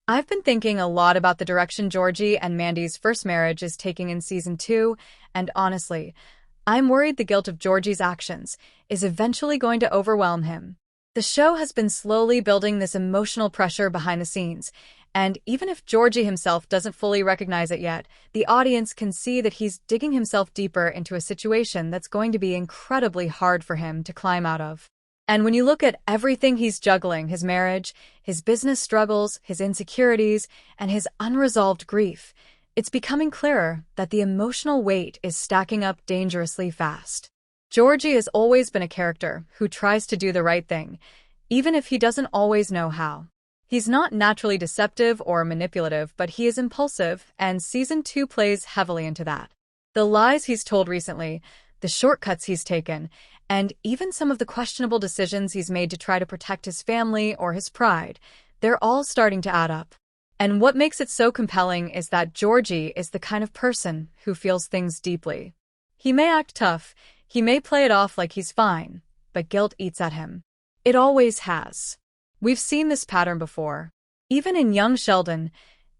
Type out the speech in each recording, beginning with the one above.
I've been thinking a lot about the direction Georgie and Mandy's first marriage is taking in season 2, and honestly, I'm worried the guilt of Georgie's actions is eventually going to overwhelm him. The show has been slowly building this emotional pressure behind the scenes, and even if Georgie himself doesn't fully recognize it yet, the audience can see that he's digging himself deeper into a situation that's going to be incredibly hard for him to climb out of. And when you look at everything he's juggling, his marriage, his business struggles, his insecurities, and his unresolved grief, it's becoming clearer that the emotional weight is stacking up dangerously fast. Georgie has always been a character who tries to do the right thing, even if he doesn't always know how. He's not naturally deceptive or manipulative, but he is impulsive, and season 2 plays heavily into that. The lies he's told recently, the shortcuts he's taken, and even some of the questionable decisions he's made to try to protect his family or his pride, they're all starting to add up. And what makes it so compelling is that Georgie is the kind of person who feels things deeply. He may act tough, he may play it off like he's fine, but guilt eats at him. It always has. We've seen this pattern before. Even in young Sheldon,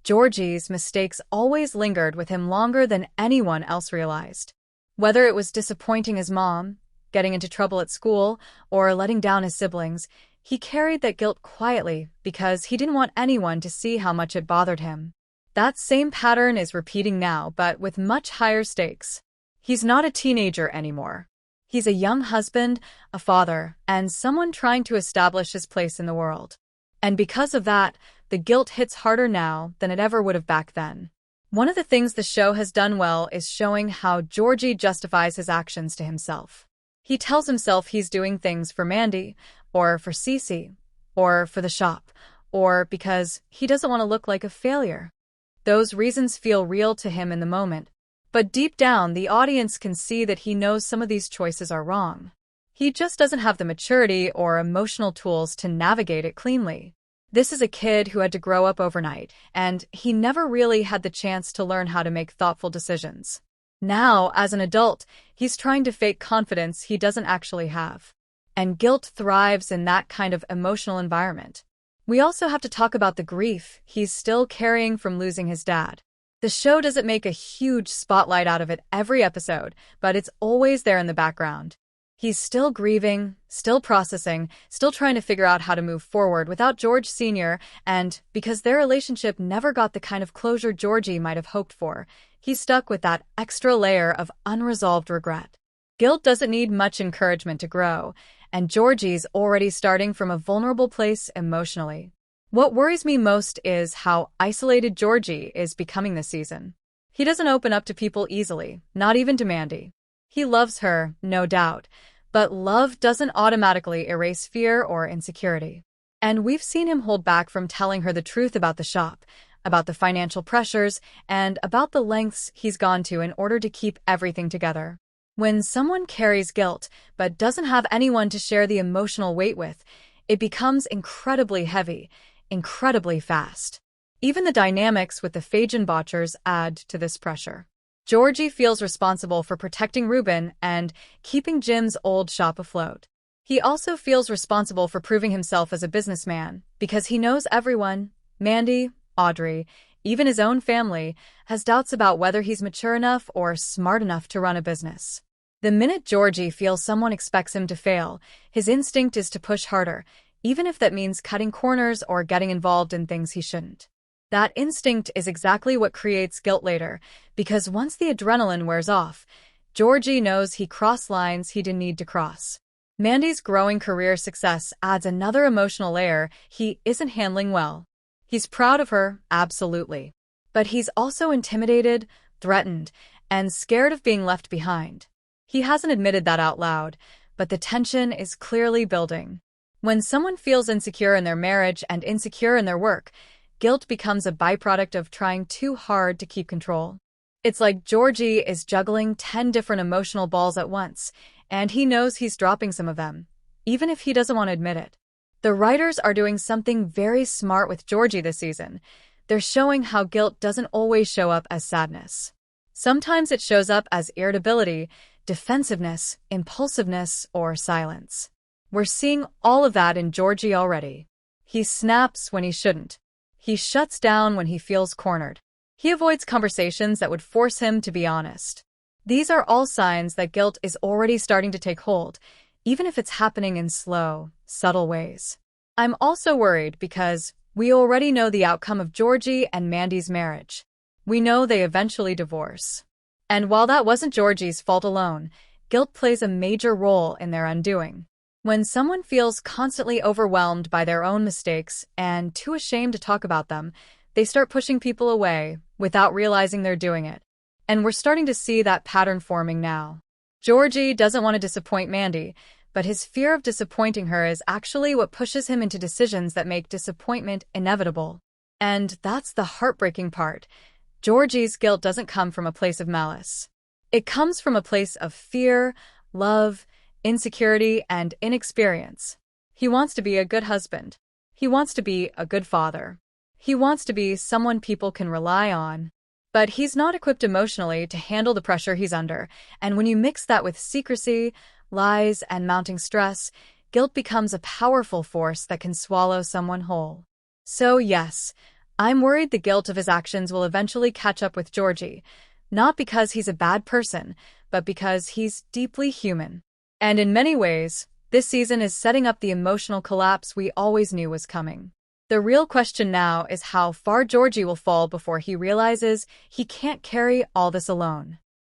Georgie's mistakes always lingered with him longer than anyone else realized. Whether it was disappointing his mom, getting into trouble at school, or letting down his siblings, he carried that guilt quietly because he didn't want anyone to see how much it bothered him. That same pattern is repeating now, but with much higher stakes. He's not a teenager anymore. He's a young husband, a father, and someone trying to establish his place in the world. And because of that, the guilt hits harder now than it ever would have back then. One of the things the show has done well is showing how Georgie justifies his actions to himself. He tells himself he's doing things for Mandy, or for Cece, or for the shop, or because he doesn't want to look like a failure. Those reasons feel real to him in the moment, but deep down the audience can see that he knows some of these choices are wrong. He just doesn't have the maturity or emotional tools to navigate it cleanly. This is a kid who had to grow up overnight, and he never really had the chance to learn how to make thoughtful decisions. Now, as an adult, he's trying to fake confidence he doesn't actually have. And guilt thrives in that kind of emotional environment. We also have to talk about the grief he's still carrying from losing his dad. The show doesn't make a huge spotlight out of it every episode, but it's always there in the background. He's still grieving, still processing, still trying to figure out how to move forward without George Sr., and because their relationship never got the kind of closure Georgie might have hoped for, he's stuck with that extra layer of unresolved regret. Guilt doesn't need much encouragement to grow, and Georgie's already starting from a vulnerable place emotionally. What worries me most is how isolated Georgie is becoming this season. He doesn't open up to people easily, not even to Mandy. He loves her, no doubt, but love doesn't automatically erase fear or insecurity. And we've seen him hold back from telling her the truth about the shop, about the financial pressures, and about the lengths he's gone to in order to keep everything together. When someone carries guilt but doesn't have anyone to share the emotional weight with, it becomes incredibly heavy, incredibly fast. Even the dynamics with the Fajan botchers add to this pressure. Georgie feels responsible for protecting Ruben and keeping Jim's old shop afloat. He also feels responsible for proving himself as a businessman because he knows everyone, Mandy, Audrey, even his own family, has doubts about whether he's mature enough or smart enough to run a business. The minute Georgie feels someone expects him to fail, his instinct is to push harder, even if that means cutting corners or getting involved in things he shouldn't. That instinct is exactly what creates guilt later, because once the adrenaline wears off, Georgie knows he crossed lines he didn't need to cross. Mandy's growing career success adds another emotional layer he isn't handling well. He's proud of her, absolutely. But he's also intimidated, threatened, and scared of being left behind. He hasn't admitted that out loud, but the tension is clearly building. When someone feels insecure in their marriage and insecure in their work, guilt becomes a byproduct of trying too hard to keep control. It's like Georgie is juggling 10 different emotional balls at once, and he knows he's dropping some of them, even if he doesn't want to admit it. The writers are doing something very smart with Georgie this season. They're showing how guilt doesn't always show up as sadness. Sometimes it shows up as irritability, defensiveness, impulsiveness, or silence. We're seeing all of that in Georgie already. He snaps when he shouldn't. He shuts down when he feels cornered. He avoids conversations that would force him to be honest. These are all signs that guilt is already starting to take hold, even if it's happening in slow, subtle ways. I'm also worried because we already know the outcome of Georgie and Mandy's marriage. We know they eventually divorce. And while that wasn't Georgie's fault alone, guilt plays a major role in their undoing. When someone feels constantly overwhelmed by their own mistakes and too ashamed to talk about them, they start pushing people away without realizing they're doing it. And we're starting to see that pattern forming now. Georgie doesn't want to disappoint Mandy, but his fear of disappointing her is actually what pushes him into decisions that make disappointment inevitable. And that's the heartbreaking part. Georgie's guilt doesn't come from a place of malice. It comes from a place of fear, love, insecurity, and inexperience. He wants to be a good husband. He wants to be a good father. He wants to be someone people can rely on. But he's not equipped emotionally to handle the pressure he's under, and when you mix that with secrecy, lies, and mounting stress, guilt becomes a powerful force that can swallow someone whole. So yes, I'm worried the guilt of his actions will eventually catch up with Georgie, not because he's a bad person, but because he's deeply human. And in many ways, this season is setting up the emotional collapse we always knew was coming. The real question now is how far Georgie will fall before he realizes he can't carry all this alone.